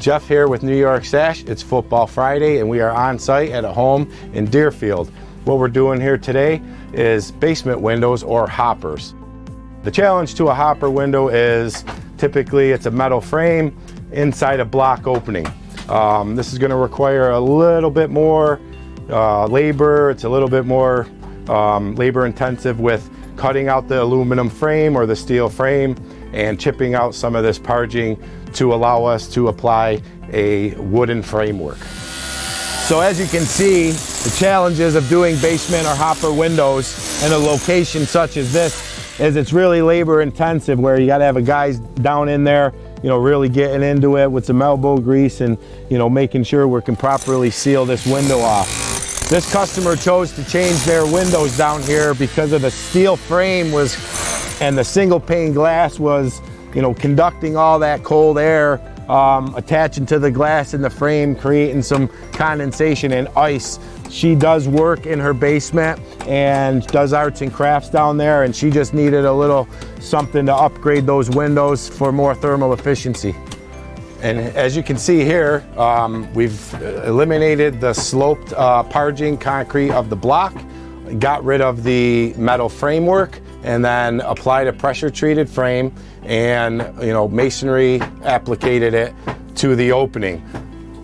Jeff here with New York Sash. It's Football Friday and we are on site at a home in Deerfield. What we're doing here today is basement windows or hoppers. The challenge to a hopper window is typically it's a metal frame inside a block opening. This is going to require a little bit more labor. It's a little bit more labor intensive with cutting out the aluminum frame or the steel frame and chipping out some of this parging to allow us to apply a wooden framework. So as you can see, the challenges of doing basement or hopper windows in a location such as this is it's really labor intensive, where you got to have a guy down in there, you know, really getting into it with some elbow grease and, you know, making sure we can properly seal this window off. This customer chose to change their windows down here because of the steel frame and the single pane glass was, you know, conducting all that cold air, attaching to the glass in the frame, creating some condensation and ice. She does work in her basement and does arts and crafts down there, and she just needed a little something to upgrade those windows for more thermal efficiency. And as you can see here, we've eliminated the sloped parging concrete of the block, got rid of the metal framework, and then applied a pressure treated frame and, you know, masonry applicated it to the opening.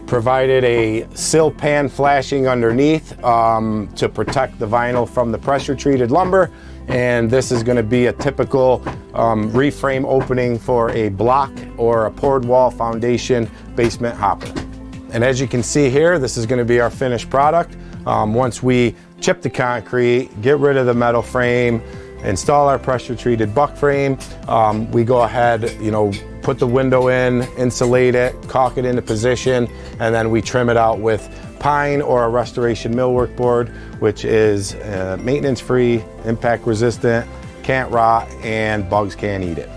Provided a sill pan flashing underneath to protect the vinyl from the pressure treated lumber. And this is going to be a typical reframe opening for a block or a poured wall foundation basement hopper. And as you can see here, this is going to be our finished product. Once we chip the concrete, get rid of the metal frame, install our pressure treated buck frame, we go ahead, you know, put the window in, insulate it, caulk it into position, and then we trim it out with pine or a restoration millwork board, which is maintenance free, impact resistant, can't rot, and bugs can't eat it.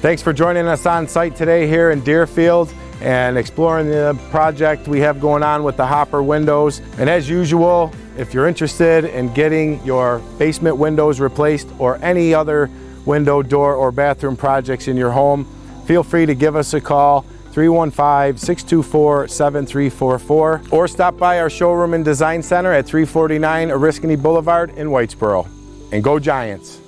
Thanks for joining us on site today here in Deerfield and exploring the project we have going on with the hopper windows. And as usual, if you're interested in getting your basement windows replaced or any other window, door, or bathroom projects in your home, feel free to give us a call, 315-624-7344, or stop by our showroom and design center at 349 Oriskany Boulevard in Whitesboro. And go Giants!